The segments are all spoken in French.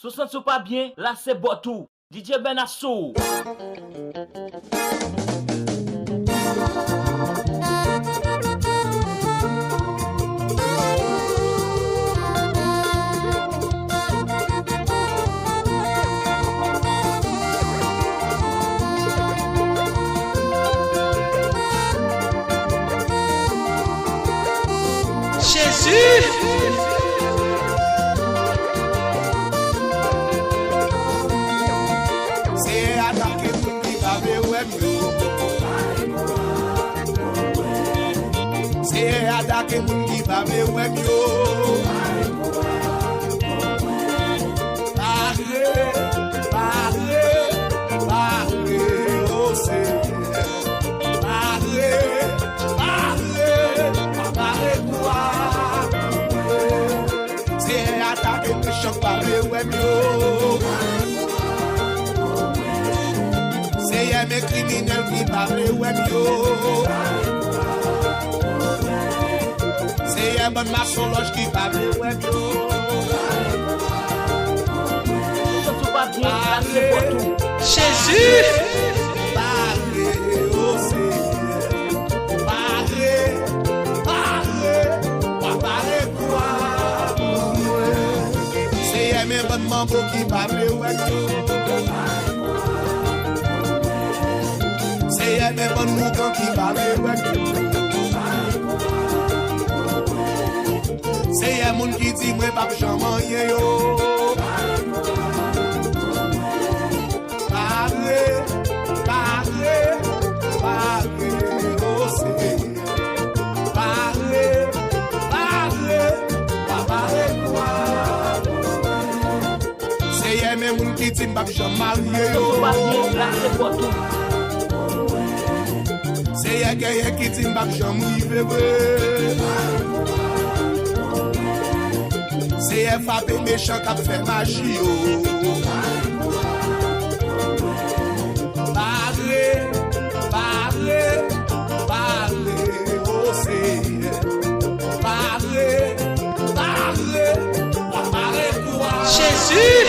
Sou sens ou pas bien, là c'est Botou. DJ Benassou. Jésus! C'est attaquer tout qui va me C'est attaquer tout qui va me Parlez, oh Seigneur. Parlez-moi. C'est attaquer tout choc par le web. C'est mes criminels qui parlent web. C'est un bon maçon loge qui parle web. Jésus! Parlez, oh Seigneur. Parlez-moi. C'est mes bonnes mambo qui parlent web. C'est mes bonnes moutons qui parlent web. C'est un monde qui dit moi pas jamais yo. Moun qui dit m'pa j'en marié yo. C'est y'a quelqu'un qui dit m'pa j'en rive. C'est y'a frappé méchant qui fait magie yo. Parlez, oh Seigneur. Parlez-moi. Jésus!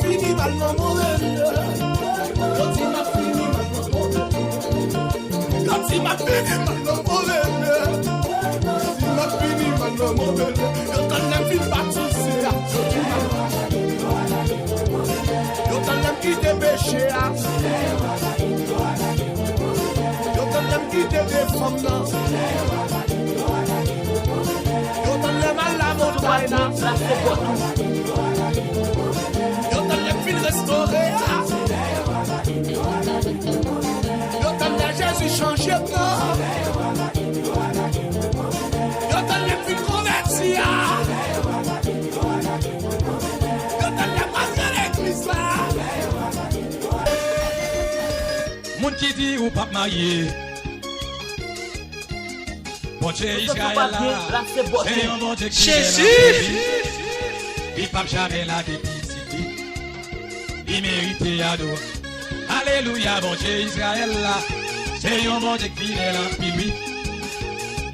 fini mal non mauvais. Quand il m'a fini mal non mauvais. Quand il m'a fini mal non mauvais. Quand il m'a fini mal non mauvais. Yo t'en l'aime fin baptisé. Yo t'en l'aime quitter péché. Yo t'en l'aime quitter des femmes. Yo t'en l'aime à la montagne. Là c'est bon tout. Yo t'en l'aime fin restaurer. Yo t'en l'aime Jésus changer de nom. Yo t'en l'aime fin convertir. Yo t'en l'aime rentrer l'église là. Moun qui dit ou pas marié. Bon Dieu Israël là, c'est bon. c'est un bon Dieu qui Jésus. Il pas jamais la dépicité. Il mérite à nous. Alléluia, bon Dieu Israël là, c'est un bon Dieu qui est là, puis lui.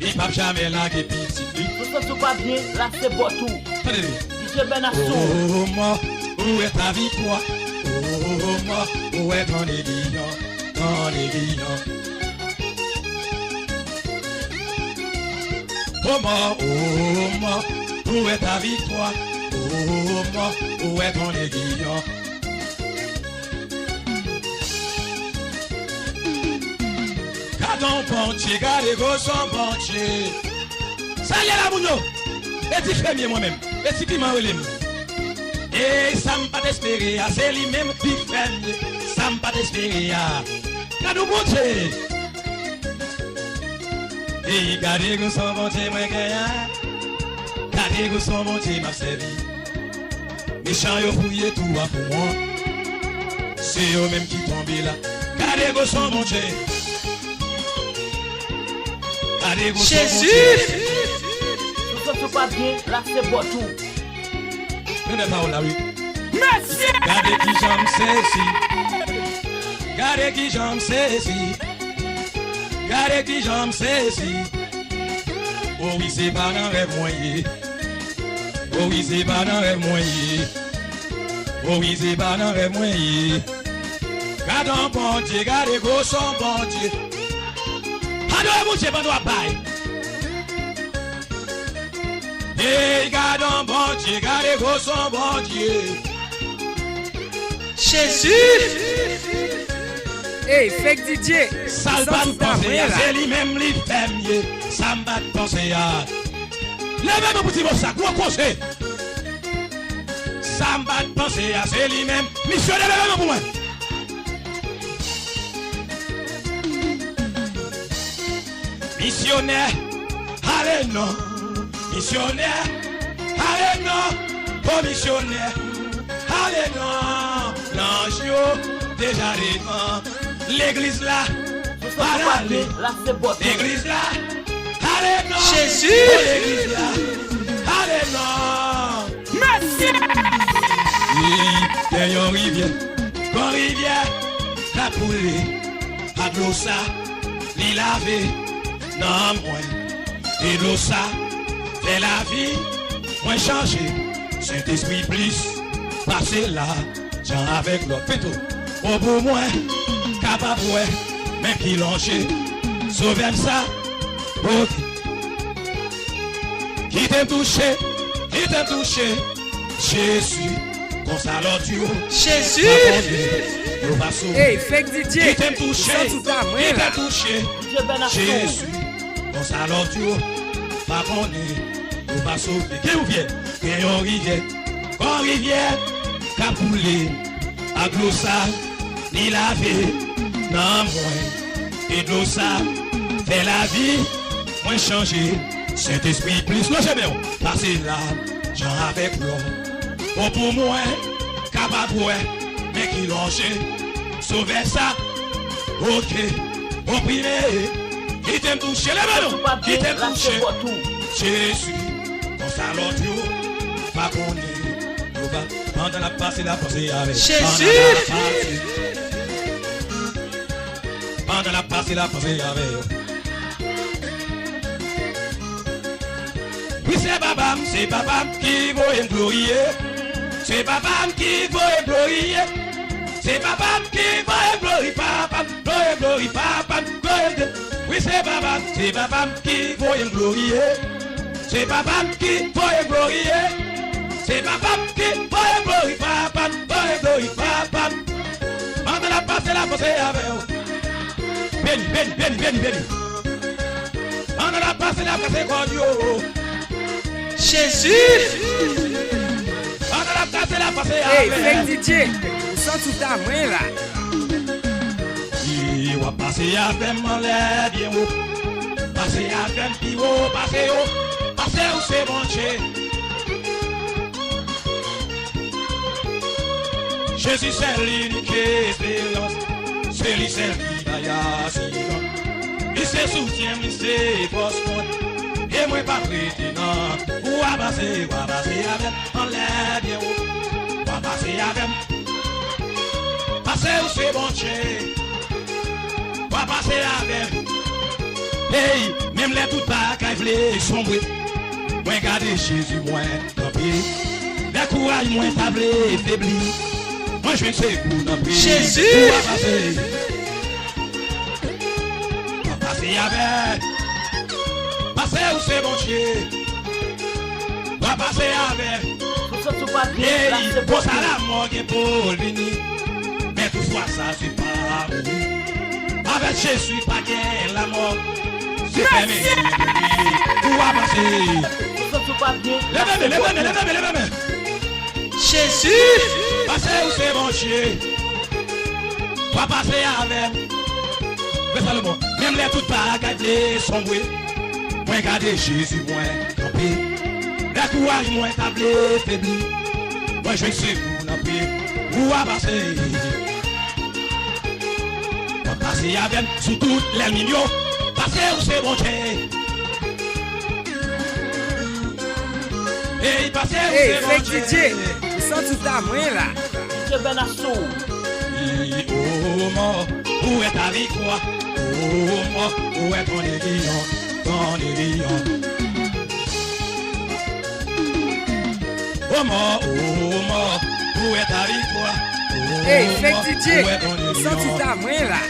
Il pas jamais la dépicité. Tout va bien, là c'est bon tout. DJ Ben Assou. Oh moi, où est ta victoire? Oh moi, où est ton aiguillon? Ton aiguillon. Oh moi, où est ta victoire? Oh moi, où est ton aiguillon? Gardons bon Dieu, gardez vos son bon Dieu. Ça y est là, Mounio. Et tu fais mieux moi-même. Et tu m'as relève. Et ça me pas d'espérer, c'est lui-même qui fait mieux. Ça me pas d'espérer. Gardons bon Dieu. Et gardez que son bon Dieu m'a gagné. Gardez que son bon Dieu m'a servi. Méchant yo fouillé tout à pour moi. C'est eux même qui tombent là. Gardez que son bon Dieu. Gardez que son bon Dieu. Jésus. Tout va bien, là c'est bon tout. Prenez parole là, oui. Merci. Gardez qui j'aime ceci. Gardez qui j'aime ceci. Gardez qui j'aime ceci. Oh oui, c'est pas dans rêve moyen. Oh oui, c'est pas dans rêve moyen. Oh oui, c'est pas dans rêve moyen. Gardons bon Dieu, gardez gros son bon Dieu. Adorez mon Dieu, pas doit bailler. Et gardons bon Dieu, gardez gros son bon Dieu. Jésus. Hey, fake DJ. Ça le bat penser à c'est lui-même lui fait mieux. Ça me bat penser à. Levez mon petit mot ça, quoi conseil. Ça me bat penser à c'est lui-même. Missionnaire, levez pour moi. Missionnaire, allez non. Missionnaire, allez non. Oh missionnaire, allez non. L'ange déjà devant. L'église là, Tout va bien, là c'est bon tout. l'église là, allez non. Jésus. Oh, l'église là, allez non. Merci. Il y a une rivière, la coulée, à de l'eau ça, l'y laver, non moins. Et de l'eau ça, fait la vie, moins changer. Saint-Esprit plus, passer là, j'en avec l'autre. Fais tout, au bout moins. Capable, ouais, mais qui lâché, sauver ça, ok. Qui t'aime touché, Jésus, console Dieu. Jésus. Hey, fake DJ. Qui t'aime touché, Tout à moi, là. DJ Ben Assou. Jésus, console Dieu. Pas qu'on est, nous pas sauver. Qui vous vient, qui est en rivière, capoulé, à glossa, ni lavé. Non, moins, et de l'eau ça, fait la vie, moins changer. Saint-Esprit plus, non, jamais, passer là, j'en avec l'homme. Oh, pour moi, capable, ouais, mais qui lâche, sauver ça, ok, opprimé, qui t'aime toucher, les ballons, qui t'aime Là toucher. c'est bon tout. Jésus, on s'allonge, pas qu'on est, nous va, pendant la passée, la pensée avec. Jésus. Pendant la passée, la pensée avec. Oui, c'est babam qui va glorier. C'est papa qui veut glorifier. C'est papa qui veut glorifier. Papa, glorifier, papa, glorifier. Oui, c'est papa qui veut glorifier. C'est papa qui veut glorifier. C'est papa qui veut glorifier. Papa, glorifier, papa. Mande la passe la passe avec vous. Béni. Mande la passe la passe quoi Dieu. Jésus. Hey, fake DJ, sans tout à moi là. Il va passer avec mon lait bien haut. Passer avec le haut, passer où c'est bon Dieu. Jésus c'est l'unique espérance. C'est lui seul qui va y assurer. Il se soutient, il se force. Et moi pas prétendant. Ou à passer avec mon lait bien haut. Passer avec, passer où c'est bon Dieu, va passer avec. Hey, même les tout pas qu'à v'lait sombrer. Moi garder Jésus moi campé. Les courage moi tablé faibli. Moi je sais pour dans prier. Jésus, va passer avec. Passer où c'est bon Dieu, va passer avec. Hey, pour ça la mort est pour venir. Mais toutefois ça c'est pas mourir. Avec Jésus pas gain la mort. C'est fermé. Où va passer? Levez-moi. Jésus. Passez où c'est bon Dieu. Va passer avec. Mais Salomon, même les toutes bagages sombrées. Moi garder Jésus moi campé. La courage moins tablé faibli. Moi je sais pour la paix. Où va passer? Va passer avec sous toutes les millions. Passer où c'est bon Dieu. Hey, passer où c'est bon fake Dieu. DJ, sans tout à moi là. DJ Benasso. Oh mort, où est ta victoire? Oh mort, où est ton aiguillon? Ton aiguillon. Oh mort, où est ta victoire? Hey, fake DJ, sans tout à moi là.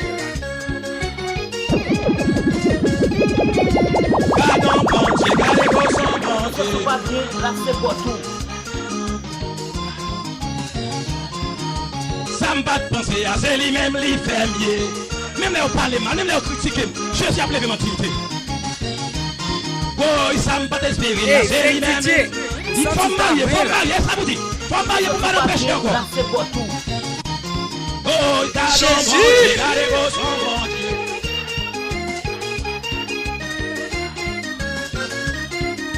Pardon, bon Dieu, gardez vos sons, bon Tout Dieu. va bien, là c'est pour tout. Ça me bat de penser à c'est lui-même, lui fait mieux. Même là, on parle mal, même là, on critique. Je suis appelé de mentirité. Oh, ça me bat d'espérer, Hey, c'est fake lui-même. DJ, Il sans faut tout à marier, moi là. ça vous dit. Faut marier pour pas Tout va l'empêcher bien, encore. là c'est pour tout. Oh, gardons Jésus. bon Dieu, gardez vos sons, bon Dieu.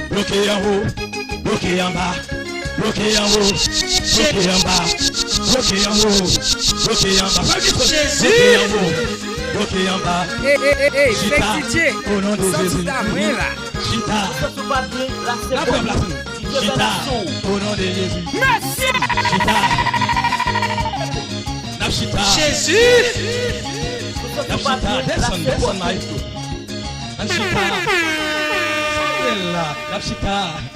Bloqué en haut, bloqué en bas, bloqué en haut, bloqué en bas, bloqué en haut, bloqué en bas, Jésus. bloqué en haut, bloqué en bas. Hey, Chita, fake DJ, au nom de sans Jésus. tout à moi là. Chita, Tout va bien, là c'est la pour preuve, la tout. preuve. DJ Chita, Benasso. au nom de Jésus. Merci. Chita, la chita, Jésus. la Tout va bien, chita, là c'est pour descend, tout. maestro. La chita, la chita.